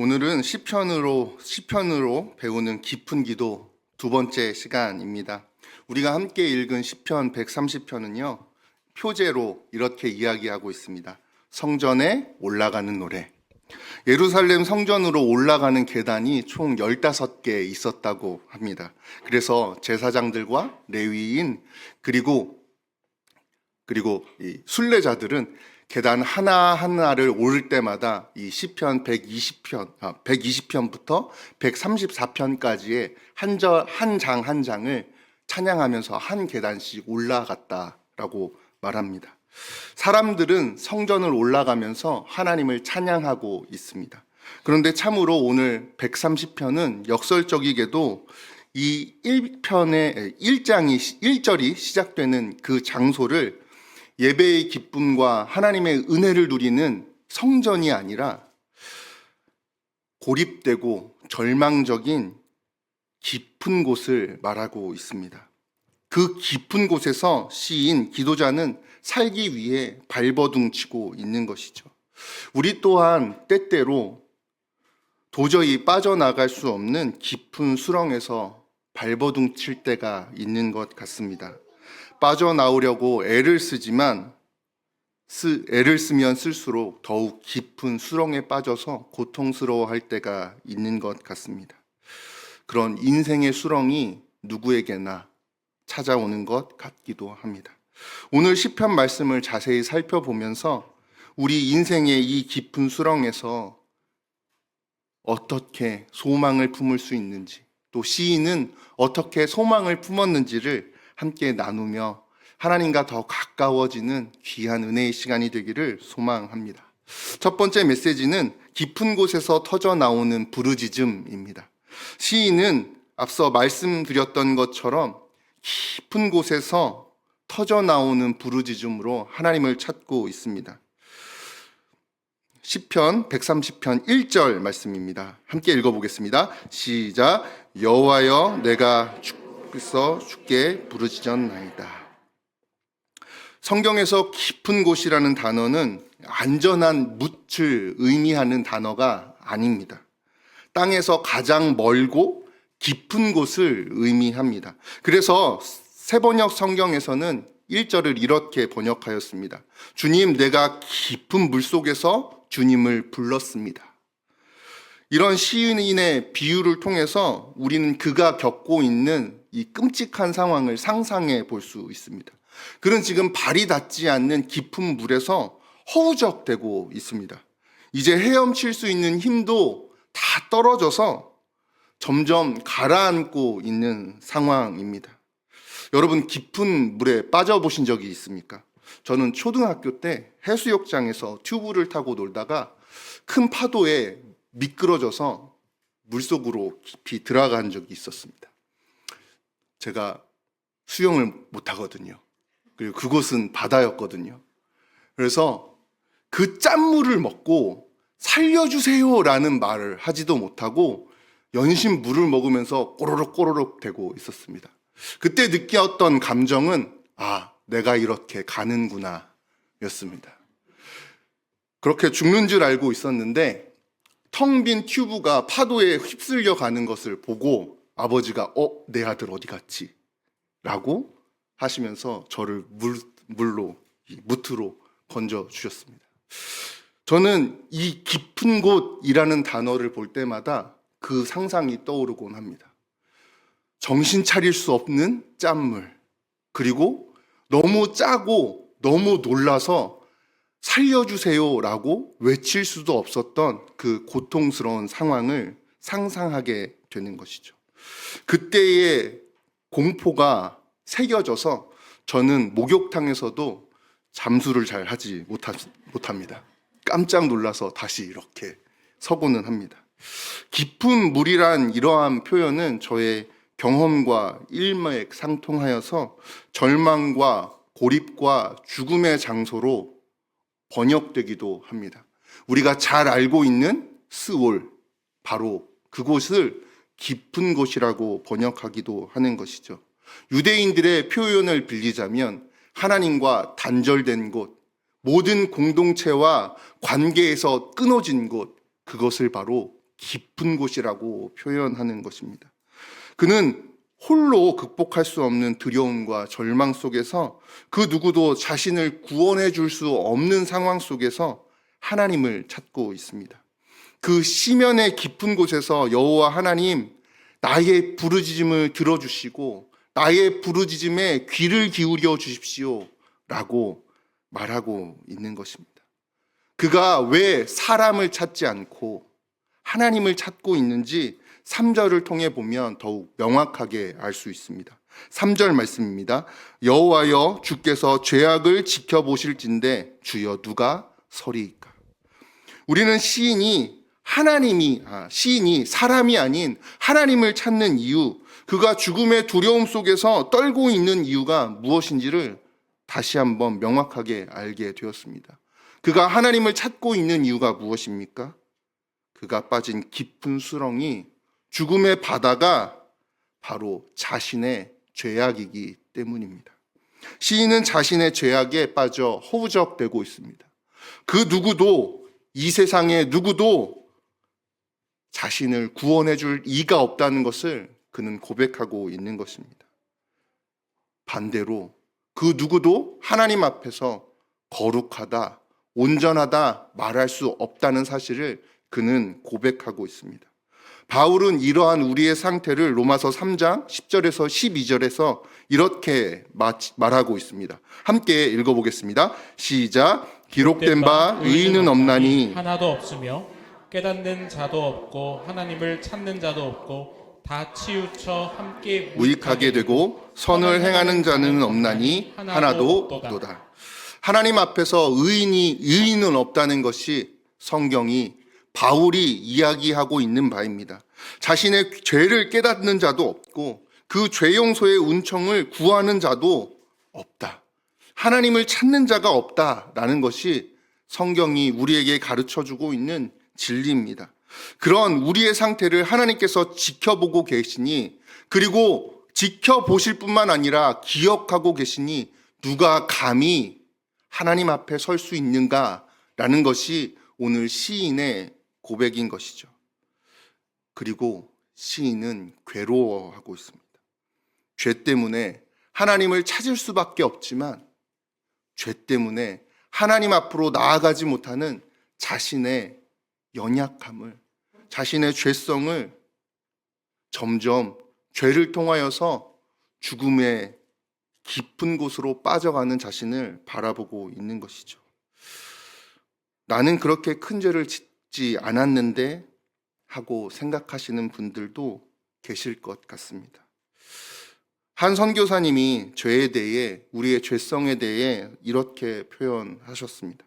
오늘은 시편으로 배우는 깊은 기도 두 번째 시간입니다. 우리가 함께 읽은 시편 130편은요. 표제로 이렇게 이야기하고 있습니다. 성전에 올라가는 노래. 예루살렘 성전으로 올라가는 계단이 총 15개 있었다고 합니다. 그래서 제사장들과 레위인 그리고 이 순례자들은 계단 하나하나를 오를 때마다 이 시편 120편부터 134편까지의 한 장 한 장을 찬양하면서 한 계단씩 올라갔다라고 말합니다. 사람들은 성전을 올라가면서 하나님을 찬양하고 있습니다. 그런데 참으로 오늘 130편은 역설적이게도 이 1절이 시작되는 그 장소를 예배의 기쁨과 하나님의 은혜를 누리는 성전이 아니라 고립되고 절망적인 깊은 곳을 말하고 있습니다. 그 깊은 곳에서 시인 기도자는 살기 위해 발버둥치고 있는 것이죠. 우리 또한 때때로 도저히 빠져나갈 수 없는 깊은 수렁에서 발버둥칠 때가 있는 것 같습니다. 빠져나오려고 애를 쓰면 쓸수록 더욱 깊은 수렁에 빠져서 고통스러워할 때가 있는 것 같습니다. 그런 인생의 수렁이 누구에게나 찾아오는 것 같기도 합니다. 오늘 시편 말씀을 자세히 살펴보면서 우리 인생의 이 깊은 수렁에서 어떻게 소망을 품을 수 있는지, 또 시인은 어떻게 소망을 품었는지를 함께 나누며 하나님과 더 가까워지는 귀한 은혜의 시간이 되기를 소망합니다. 첫 번째 메시지는 깊은 곳에서 터져 나오는 부르짖음입니다. 시인은 앞서 말씀드렸던 것처럼 깊은 곳에서 터져 나오는 부르짖음으로 하나님을 찾고 있습니다. 시편 130편 1절 말씀입니다. 함께 읽어보겠습니다. 시작. 여호와여 내가 주께 부르짖었나이다. 성경에서 깊은 곳이라는 단어는 안전한 묻을 의미하는 단어가 아닙니다. 땅에서 가장 멀고 깊은 곳을 의미합니다. 그래서 새번역 성경에서는 1절을 이렇게 번역하였습니다. 주님, 내가 깊은 물속에서 주님을 불렀습니다. 이런 시인의 비유를 통해서 우리는 그가 겪고 있는 이 끔찍한 상황을 상상해 볼 수 있습니다. 그는 지금 발이 닿지 않는 깊은 물에서 허우적대고 있습니다. 이제 헤엄칠 수 있는 힘도 다 떨어져서 점점 가라앉고 있는 상황입니다. 여러분, 깊은 물에 빠져보신 적이 있습니까? 저는 초등학교 때 해수욕장에서 튜브를 타고 놀다가 큰 파도에 미끄러져서 물속으로 깊이 들어간 적이 있었습니다. 제가 수영을 못하거든요. 그리고 그곳은 바다였거든요. 그래서 그 짠물을 먹고 살려주세요라는 말을 하지도 못하고 연신 물을 먹으면서 꼬르륵 대고 있었습니다. 그때 느꼈던 감정은 내가 이렇게 가는구나 였습니다. 그렇게 죽는 줄 알고 있었는데 텅 빈 튜브가 파도에 휩쓸려 가는 것을 보고 아버지가 내 아들 어디 갔지? 라고 하시면서 저를 무트로 건져주셨습니다. 저는 이 깊은 곳이라는 단어를 볼 때마다 그 상상이 떠오르곤 합니다. 정신 차릴 수 없는 짠물, 그리고 너무 짜고 너무 놀라서 살려주세요라고 외칠 수도 없었던 그 고통스러운 상황을 상상하게 되는 것이죠. 그때의 공포가 새겨져서 저는 목욕탕에서도 잠수를 잘 하지 못합니다. 깜짝 놀라서 다시 이렇게 서고는 합니다. 깊은 물이란 이러한 표현은 저의 경험과 일맥상통하여서 절망과 고립과 죽음의 장소로 번역되기도 합니다. 우리가 잘 알고 있는 스올, 바로 그곳을 깊은 곳이라고 번역하기도 하는 것이죠. 유대인들의 표현을 빌리자면 하나님과 단절된 곳, 모든 공동체와 관계에서 끊어진 곳, 그것을 바로 깊은 곳이라고 표현하는 것입니다. 그는 홀로 극복할 수 없는 두려움과 절망 속에서 그 누구도 자신을 구원해 줄 수 없는 상황 속에서 하나님을 찾고 있습니다. 그 시면의 깊은 곳에서 여호와 하나님, 나의 부르짖음을 들어주시고 나의 부르짖음에 귀를 기울여 주십시오 라고 말하고 있는 것입니다. 그가 왜 사람을 찾지 않고 하나님을 찾고 있는지 3절을 통해 보면 더욱 명확하게 알 수 있습니다. 3절 말씀입니다. 여호와여 주께서 죄악을 지켜보실진대 주여 누가 서리이까. 우리는 시인이 사람이 아닌 하나님을 찾는 이유, 그가 죽음의 두려움 속에서 떨고 있는 이유가 무엇인지를 다시 한번 명확하게 알게 되었습니다. 그가 하나님을 찾고 있는 이유가 무엇입니까? 그가 빠진 깊은 수렁이 죽음의 바다가 바로 자신의 죄악이기 때문입니다. 시인은 자신의 죄악에 빠져 허우적대고 있습니다. 그 누구도, 이 세상에 누구도 자신을 구원해 줄 이가 없다는 것을 그는 고백하고 있는 것입니다. 반대로 그 누구도 하나님 앞에서 거룩하다, 온전하다 말할 수 없다는 사실을 그는 고백하고 있습니다. 바울은 이러한 우리의 상태를 로마서 3장 10절에서 12절에서 이렇게 말하고 있습니다. 함께 읽어보겠습니다. 시작. 기록된 바 의인은 없나니 하나도 없으며 깨닫는 자도 없고 하나님을 찾는 자도 없고 다 치우쳐 함께 무익하게 되고 선을 행하는 자는 없나니 하나도 없도다. 하나님 앞에서 의인은 없다는 것이 성경이 바울이 이야기하고 있는 바입니다. 자신의 죄를 깨닫는 자도 없고 그 죄 용서의 은총을 구하는 자도 없다. 하나님을 찾는 자가 없다라는 것이 성경이 우리에게 가르쳐주고 있는 진리입니다. 그런 우리의 상태를 하나님께서 지켜보고 계시니, 그리고 지켜보실 뿐만 아니라 기억하고 계시니 누가 감히 하나님 앞에 설 수 있는가라는 것이 오늘 시인의 고백인 것이죠. 그리고 시인은 괴로워하고 있습니다. 죄 때문에 하나님을 찾을 수밖에 없지만 죄 때문에 하나님 앞으로 나아가지 못하는 자신의 연약함을, 자신의 죄성을 점점 죄를 통하여서 죽음의 깊은 곳으로 빠져가는 자신을 바라보고 있는 것이죠. 나는 그렇게 큰 죄를 짓지 않았는데 하고 생각하시는 분들도 계실 것 같습니다. 한 선교사님이 죄에 대해, 우리의 죄성에 대해 이렇게 표현하셨습니다.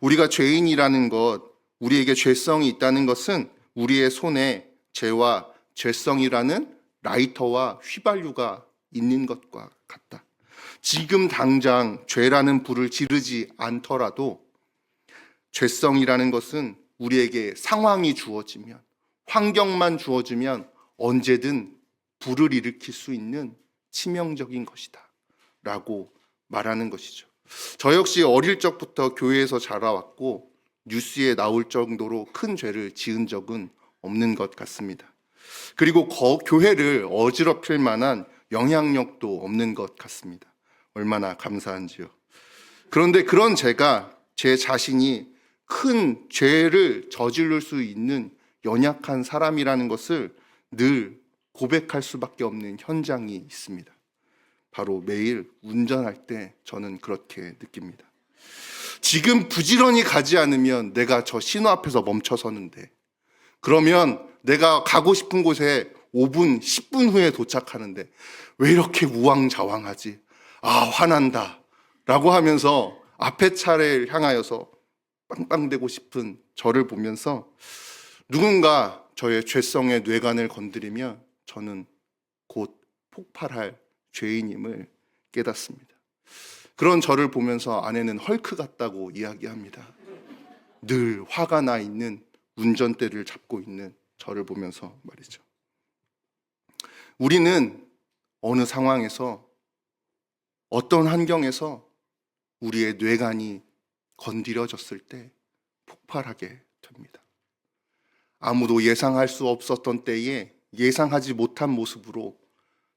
우리가 죄인이라는 것, 우리에게 죄성이 있다는 것은 우리의 손에 죄와 죄성이라는 라이터와 휘발유가 있는 것과 같다. 지금 당장 죄라는 불을 지르지 않더라도 죄성이라는 것은 우리에게 상황이 주어지면, 환경만 주어지면 언제든 불을 일으킬 수 있는 치명적인 것이다 라고 말하는 것이죠. 저 역시 어릴 적부터 교회에서 자라왔고 뉴스에 나올 정도로 큰 죄를 지은 적은 없는 것 같습니다. 그리고 교회를 어지럽힐 만한 영향력도 없는 것 같습니다. 얼마나 감사한지요. 그런데 그런 제가 제 자신이 큰 죄를 저지를 수 있는 연약한 사람이라는 것을 늘 고백할 수밖에 없는 현장이 있습니다. 바로 매일 운전할 때 저는 그렇게 느낍니다. 지금 부지런히 가지 않으면 내가 저 신호 앞에서 멈춰서는데, 그러면 내가 가고 싶은 곳에 5분, 10분 후에 도착하는데 왜 이렇게 우왕좌왕하지? 아, 화난다 라고 하면서 앞에 차를 향하여서 빵빵대고 싶은 저를 보면서 누군가 저의 죄성의 뇌관을 건드리면 저는 곧 폭발할 죄인임을 깨닫습니다. 그런 저를 보면서 아내는 헐크 같다고 이야기합니다. 늘 화가 나 있는 운전대를 잡고 있는 저를 보면서 말이죠. 우리는 어느 상황에서, 어떤 환경에서 우리의 뇌관이 건드려졌을 때 폭발하게 됩니다. 아무도 예상할 수 없었던 때에 예상하지 못한 모습으로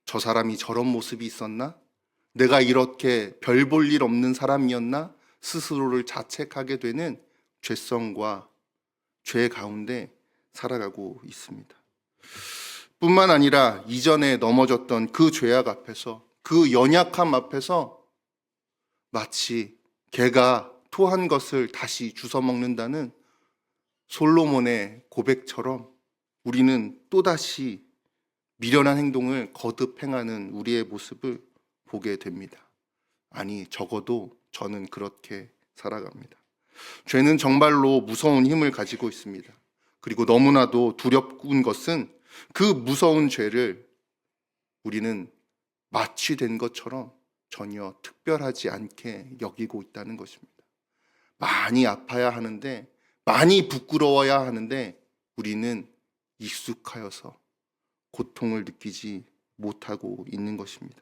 저 사람이 저런 모습이 있었나? 내가 이렇게 별 볼 일 없는 사람이었나? 스스로를 자책하게 되는 죄성과 죄 가운데 살아가고 있습니다. 뿐만 아니라 이전에 넘어졌던 그 죄악 앞에서, 그 연약함 앞에서 마치 개가 토한 것을 다시 주워 먹는다는 솔로몬의 고백처럼 우리는 또다시 미련한 행동을 거듭 행하는 우리의 모습을 보게 됩니다. 아니, 적어도 저는 그렇게 살아갑니다. 죄는 정말로 무서운 힘을 가지고 있습니다. 그리고 너무나도 두렵군 것은 그 무서운 죄를 우리는 마치 된 것처럼 전혀 특별하지 않게 여기고 있다는 것입니다. 많이 아파야 하는데, 많이 부끄러워야 하는데 우리는 익숙하여서 고통을 느끼지 못하고 있는 것입니다.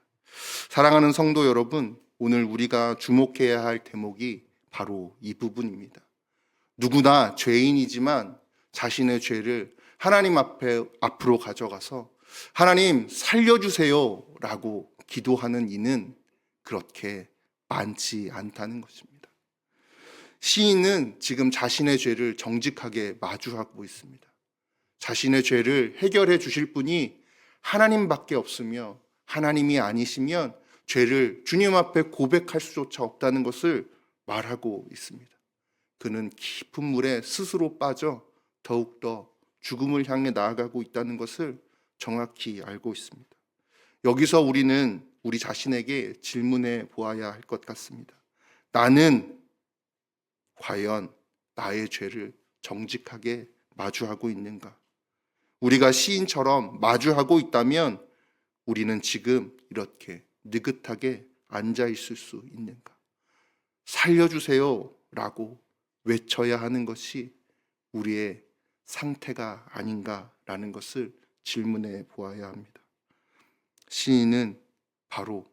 사랑하는 성도 여러분, 오늘 우리가 주목해야 할 대목이 바로 이 부분입니다. 누구나 죄인이지만 자신의 죄를 하나님 앞으로 가져가서 하나님 살려주세요 라고 기도하는 이는 그렇게 많지 않다는 것입니다. 시인은 지금 자신의 죄를 정직하게 마주하고 있습니다. 자신의 죄를 해결해 주실 분이 하나님밖에 없으며 하나님이 아니시면 죄를 주님 앞에 고백할 수조차 없다는 것을 말하고 있습니다. 그는 깊은 물에 스스로 빠져 더욱더 죽음을 향해 나아가고 있다는 것을 정확히 알고 있습니다. 여기서 우리는 우리 자신에게 질문해 보아야 할 것 같습니다. 나는 과연 나의 죄를 정직하게 마주하고 있는가? 우리가 시인처럼 마주하고 있다면 우리는 지금 이렇게 느긋하게 앉아 있을 수 있는가? 살려주세요 라고 외쳐야 하는 것이 우리의 상태가 아닌가라는 것을 질문해 보아야 합니다. 시인은 바로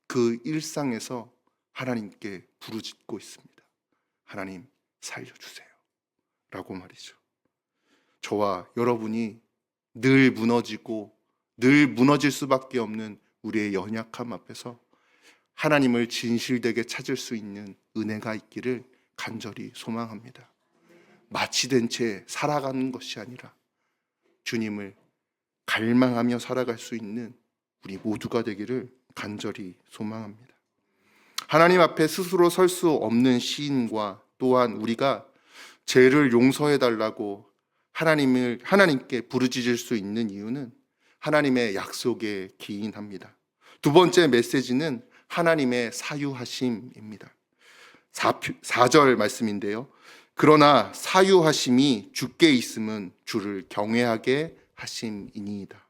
그 일상에서 하나님께 부르짖고 있습니다. 하나님 살려주세요 라고 말이죠. 저와 여러분이 늘 무너지고 늘 무너질 수밖에 없는 우리의 연약함 앞에서 하나님을 진실되게 찾을 수 있는 은혜가 있기를 간절히 소망합니다. 마취된 채 살아가는 것이 아니라 주님을 갈망하며 살아갈 수 있는 우리 모두가 되기를 간절히 소망합니다. 하나님 앞에 스스로 설 수 없는 시인과 또한 우리가 죄를 용서해 달라고 하나님께 부르짖을 수 있는 이유는 하나님의 약속에 기인합니다. 두 번째 메시지는 하나님의 사유하심입니다. 4절 말씀인데요. 그러나 사유하심이 주께 있음은 주를 경외하게 하심이니이다.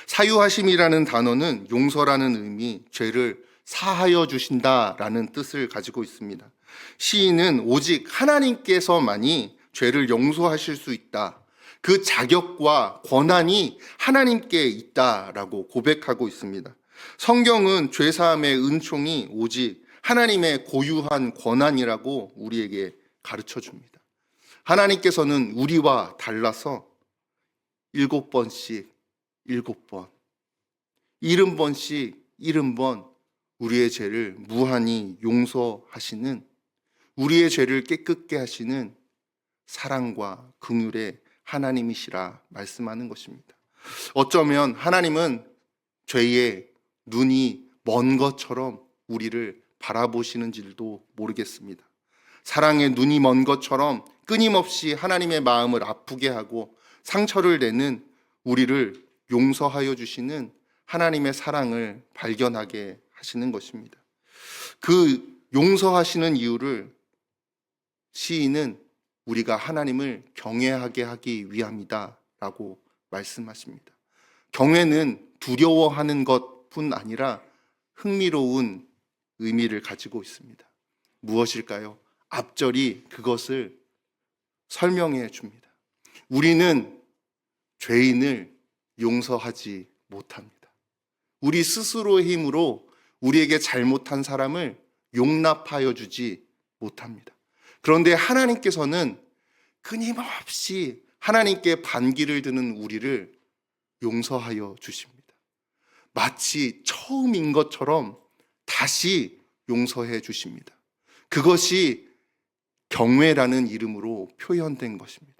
사유하심이라는 단어는 용서라는 의미, 죄를 사하여 주신다라는 뜻을 가지고 있습니다. 시인은 오직 하나님께서만이 죄를 용서하실 수 있다. 그 자격과 권한이 하나님께 있다라고 고백하고 있습니다. 성경은 죄사함의 은총이 오직 하나님의 고유한 권한이라고 우리에게 가르쳐 줍니다. 하나님께서는 우리와 달라서 7번씩 7번, 70번씩 70번 우리의 죄를 무한히 용서하시는, 우리의 죄를 깨끗게 하시는 사랑과 긍휼의 하나님이시라 말씀하는 것입니다. 어쩌면 하나님은 죄의 눈이 먼 것처럼 우리를 바라보시는지도 모르겠습니다. 사랑의 눈이 먼 것처럼 끊임없이 하나님의 마음을 아프게 하고 상처를 내는 우리를 용서하여 주시는 하나님의 사랑을 발견하게 하시는 것입니다. 그 용서하시는 이유를 시인은 우리가 하나님을 경외하게 하기 위함이다 라고 말씀하십니다. 경외는 두려워하는 것뿐 아니라 흥미로운 의미를 가지고 있습니다. 무엇일까요? 앞절이 그것을 설명해 줍니다. 우리는 죄인을 용서하지 못합니다. 우리 스스로의 힘으로 우리에게 잘못한 사람을 용납하여 주지 못합니다. 그런데 하나님께서는 끊임없이 하나님께 반기를 드는 우리를 용서하여 주십니다. 마치 처음인 것처럼 다시 용서해 주십니다. 그것이 경외라는 이름으로 표현된 것입니다.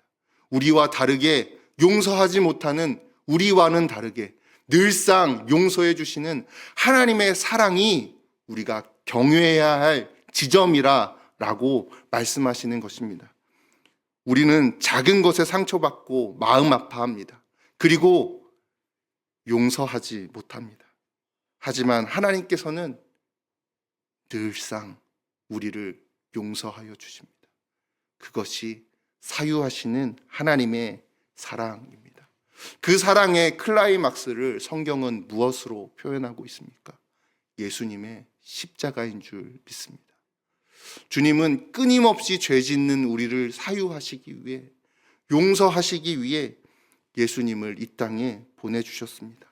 우리와 다르게 용서하지 못하는 우리와는 다르게 늘상 용서해 주시는 하나님의 사랑이 우리가 경외해야 할 지점이라고 말씀하시는 것입니다. 우리는 작은 것에 상처받고 마음 아파합니다. 그리고 용서하지 못합니다. 하지만 하나님께서는 늘상 우리를 용서하여 주십니다. 그것이 사유하시는 하나님의 사랑입니다. 그 사랑의 클라이막스를 성경은 무엇으로 표현하고 있습니까? 예수님의 십자가인 줄 믿습니다. 주님은 끊임없이 죄 짓는 우리를 사유하시기 위해, 용서하시기 위해 예수님을 이 땅에 보내주셨습니다.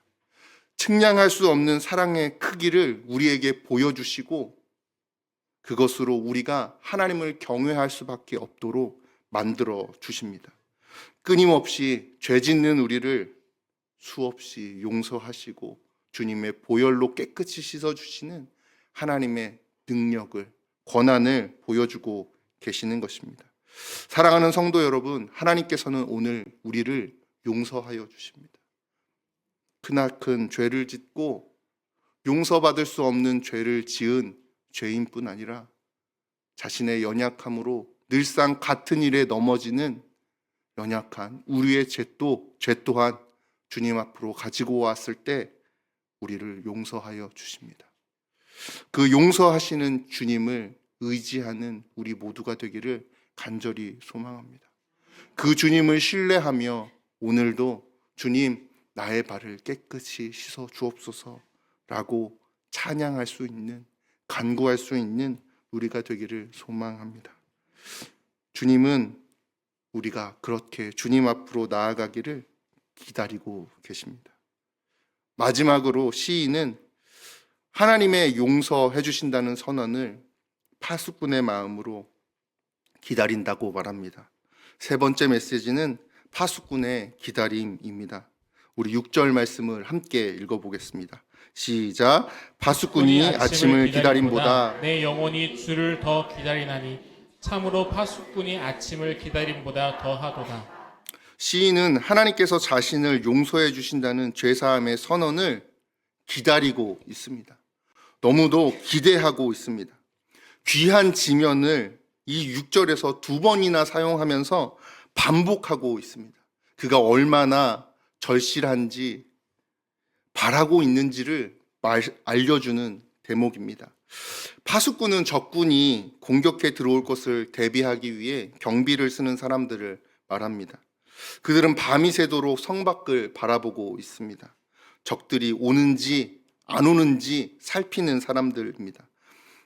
측량할 수 없는 사랑의 크기를 우리에게 보여주시고 그것으로 우리가 하나님을 경외할 수밖에 없도록 만들어 주십니다. 끊임없이 죄 짓는 우리를 수없이 용서하시고 주님의 보혈로 깨끗이 씻어주시는 하나님의 능력을, 권한을 보여주고 계시는 것입니다. 사랑하는 성도 여러분, 하나님께서는 오늘 우리를 용서하여 주십니다. 크나큰 죄를 짓고 용서받을 수 없는 죄를 지은 죄인뿐 아니라 자신의 연약함으로 늘상 같은 일에 넘어지는 연약한 우리의 죄 또한 주님 앞으로 가지고 왔을 때 우리를 용서하여 주십니다. 그 용서하시는 주님을 의지하는 우리 모두가 되기를 간절히 소망합니다. 그 주님을 신뢰하며 오늘도 주님 나의 발을 깨끗이 씻어 주옵소서라고 찬양할 수 있는, 간구할 수 있는 우리가 되기를 소망합니다. 주님은 우리가 그렇게 주님 앞으로 나아가기를 기다리고 계십니다. 마지막으로 시인은 하나님의 용서해 주신다는 선언을 파수꾼의 마음으로 기다린다고 말합니다. 세 번째 메시지는 파수꾼의 기다림입니다. 우리 6절 말씀을 함께 읽어보겠습니다. 시작. 파수꾼이 아침을 기다림보다 내 영혼이 주를 더 기다리나니 참으로 파수꾼이 아침을 기다림보다 더하도다. 시인은 하나님께서 자신을 용서해 주신다는 죄사함의 선언을 기다리고 있습니다. 너무도 기대하고 있습니다. 귀한 지면을 이 6절에서 두 번이나 사용하면서 반복하고 있습니다. 그가 얼마나 절실한지 바라고 있는지를 알려주는 대목입니다. 파수꾼은 적군이 공격해 들어올 것을 대비하기 위해 경비를 쓰는 사람들을 말합니다. 그들은 밤이 새도록 성 밖을 바라보고 있습니다. 적들이 오는지 안 오는지 살피는 사람들입니다.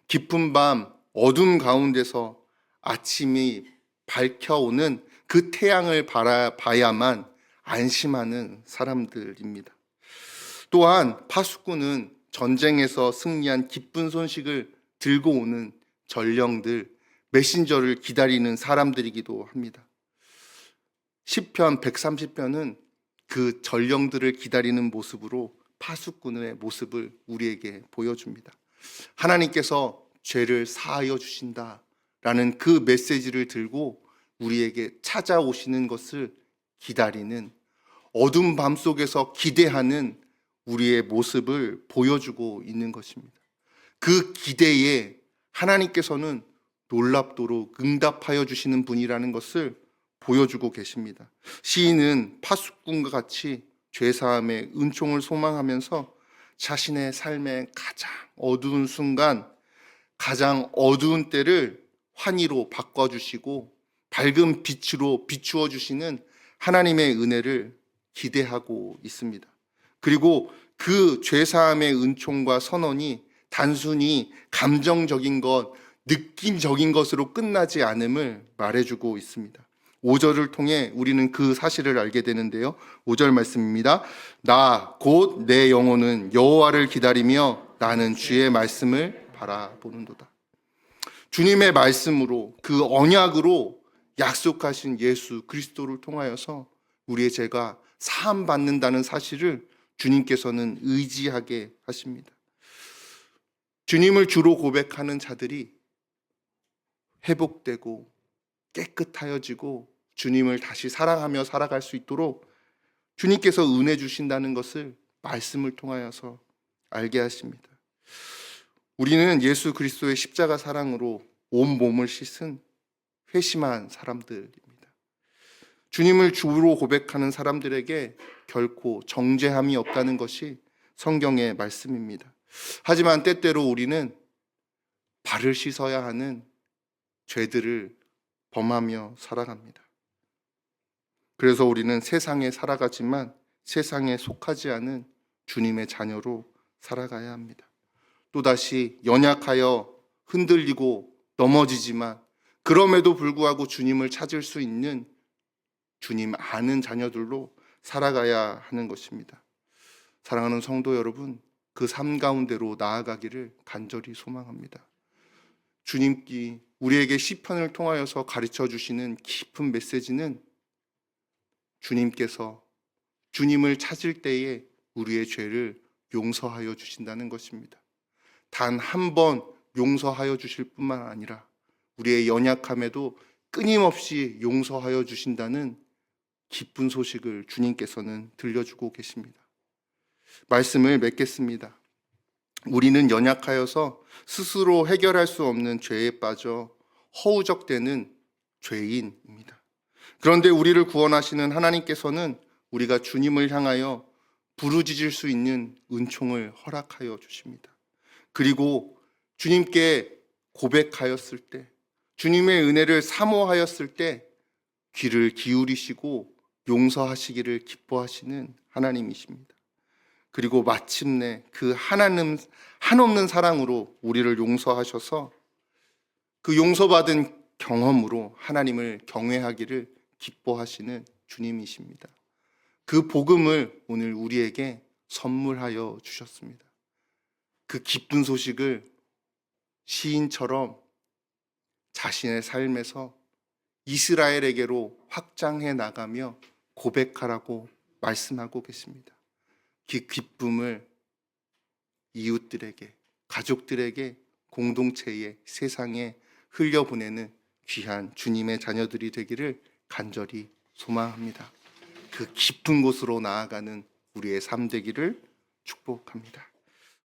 깊은 밤 어둠 가운데서 아침이 밝혀오는 그 태양을 바라봐야만 안심하는 사람들입니다. 또한 파수꾼은 전쟁에서 승리한 기쁜 소식을 들고 오는 전령들, 메신저를 기다리는 사람들이기도 합니다. 시편 130편은 그 전령들을 기다리는 모습으로 파수꾼의 모습을 우리에게 보여줍니다. 하나님께서 죄를 사하여 주신다라는 그 메시지를 들고 우리에게 찾아오시는 것을 기다리는, 어두운 밤 속에서 기대하는 우리의 모습을 보여주고 있는 것입니다. 그 기대에 하나님께서는 놀랍도록 응답하여 주시는 분이라는 것을 보여주고 계십니다. 시인은 파수꾼과 같이 죄사함의 은총을 소망하면서 자신의 삶의 가장 어두운 순간, 가장 어두운 때를 환희로 바꿔주시고 밝은 빛으로 비추어 주시는 하나님의 은혜를 기대하고 있습니다. 그리고 그 죄사함의 은총과 선언이 단순히 감정적인 것, 느낌적인 것으로 끝나지 않음을 말해주고 있습니다. 5절을 통해 우리는 그 사실을 알게 되는데요. 5절 말씀입니다. 나 곧 내 영혼은 여호와를 기다리며 나는 주의 말씀을 바라보는도다. 주님의 말씀으로, 그 언약으로 약속하신 예수 그리스도를 통하여서 우리의 죄가 사함 받는다는 사실을 주님께서는 의지하게 하십니다. 주님을 주로 고백하는 자들이 회복되고 깨끗하여지고 주님을 다시 사랑하며 살아갈 수 있도록 주님께서 은혜 주신다는 것을 말씀을 통하여서 알게 하십니다. 우리는 예수 그리스도의 십자가 사랑으로 온 몸을 씻은 회심한 사람들입니다. 주님을 주로 고백하는 사람들에게 결코 정죄함이 없다는 것이 성경의 말씀입니다. 하지만 때때로 우리는 발을 씻어야 하는 죄들을 범하며 살아갑니다. 그래서 우리는 세상에 살아가지만 세상에 속하지 않은 주님의 자녀로 살아가야 합니다. 또다시 연약하여 흔들리고 넘어지지만 그럼에도 불구하고 주님을 찾을 수 있는 주님 아는 자녀들로 살아가야 하는 것입니다. 사랑하는 성도 여러분, 그 삶 가운데로 나아가기를 간절히 소망합니다. 주님께 우리에게 시편을 통하여서 가르쳐 주시는 깊은 메시지는 주님께서 주님을 찾을 때에 우리의 죄를 용서하여 주신다는 것입니다. 단 한 번 용서하여 주실 뿐만 아니라 우리의 연약함에도 끊임없이 용서하여 주신다는 기쁜 소식을 주님께서는 들려주고 계십니다. 말씀을 맺겠습니다. 우리는 연약하여서 스스로 해결할 수 없는 죄에 빠져 허우적대는 죄인입니다. 그런데 우리를 구원하시는 하나님께서는 우리가 주님을 향하여 부르짖을 수 있는 은총을 허락하여 주십니다. 그리고 주님께 고백하였을 때, 주님의 은혜를 사모하였을 때 귀를 기울이시고 용서하시기를 기뻐하시는 하나님이십니다. 그리고 마침내 그 하나님 한없는 사랑으로 우리를 용서하셔서 그 용서받은 경험으로 하나님을 경외하기를 기뻐하시는 주님이십니다. 그 복음을 오늘 우리에게 선물하여 주셨습니다. 그 기쁜 소식을 시인처럼 자신의 삶에서 이스라엘에게로 확장해 나가며 고백하라고 말씀하고 계십니다. 그 기쁨을 이웃들에게, 가족들에게, 공동체에, 세상에 흘려보내는 귀한 주님의 자녀들이 되기를 간절히 소망합니다. 그 깊은 곳으로 나아가는 우리의 삶 되기를 축복합니다.